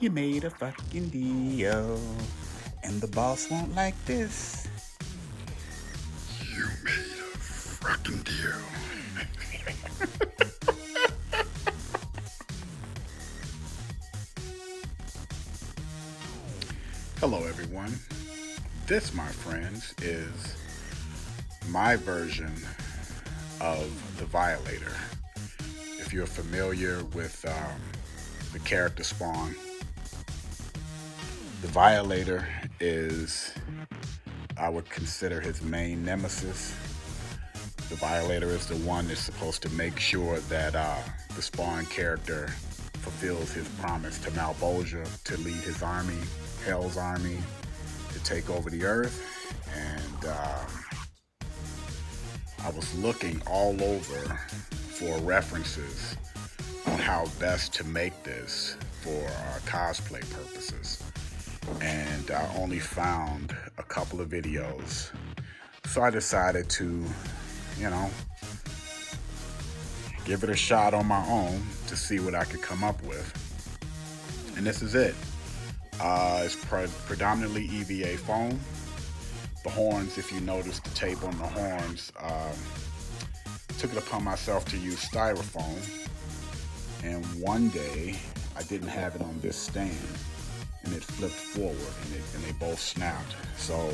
You made a fucking deal, and the boss won't like this. You made a fucking deal. Hello, everyone. This, my friends, is my version of the Violator. If you're familiar with the character Spawn, the Violator is, I would consider, his main nemesis. The Violator is the one that's supposed to make sure that the Spawn character fulfills his promise to Malbolgia to lead his army, Hell's army, to take over the Earth. And I was looking all over for references on how best to make this for cosplay purposes. And I only found a couple of videos. So I decided to, give it a shot on my own to see what I could come up with. And this is it. It's predominantly EVA foam. The horns, if you notice the tape on the horns, took it upon myself to use styrofoam. And one day, I didn't have it on this stand, and it flipped forward, and they both snapped. So,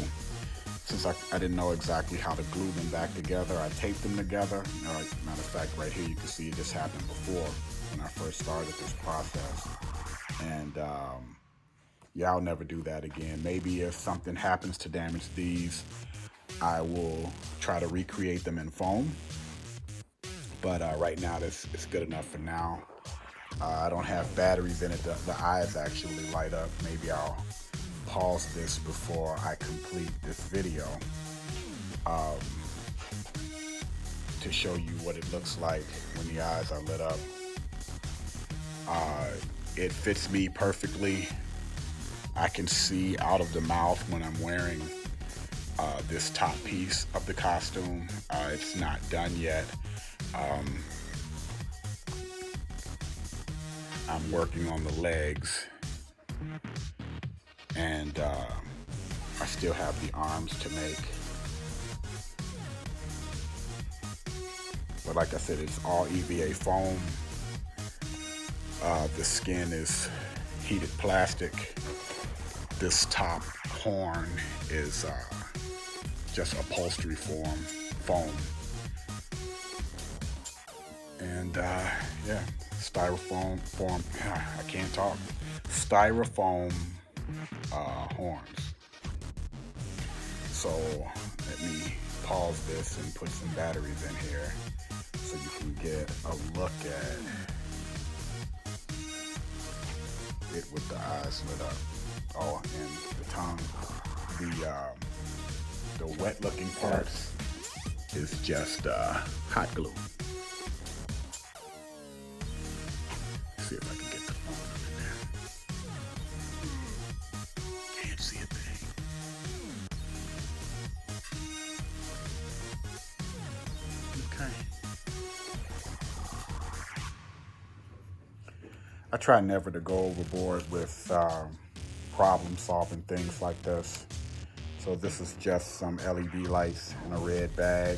since I didn't know exactly how to glue them back together, I taped them together. Matter of fact, right here you can see this happened before when I first started this process. And yeah, I'll never do that again. Maybe if something happens to damage these, I will try to recreate them in foam. But right now, it's good enough for now. I don't have batteries in it. The eyes actually light up. Maybe I'll pause this before I complete this video to show you what it looks like when the eyes are lit up. It fits me perfectly. I can see out of the mouth when I'm wearing this top piece of the costume. It's not done yet. I'm working on the legs, and I still have the arms to make. But like I said, it's all EVA foam. The skin is heated plastic. This top horn is just upholstery foam. And yeah, styrofoam I can't talk. Styrofoam horns. So let me pause this and put some batteries in here so you can get a look at it with the eyes lit up. Oh, and the tongue. The wet looking parts is just hot glue. See if I can get the phone up in there. Can't see a thing. Okay. I try never to go overboard with problem solving things like this. So this is just some LED lights in a red bag,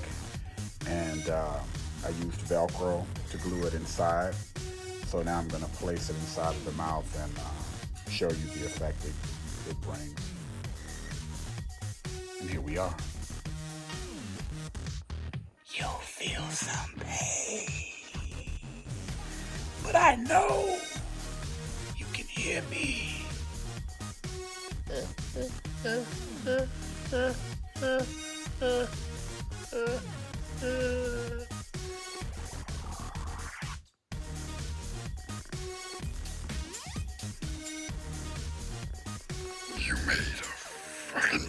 and I used Velcro to glue it inside. So now I'm going to place it inside of the mouth and show you the effect it brings. And here we are. You'll feel some pain, but I know you can hear me. You made a fucking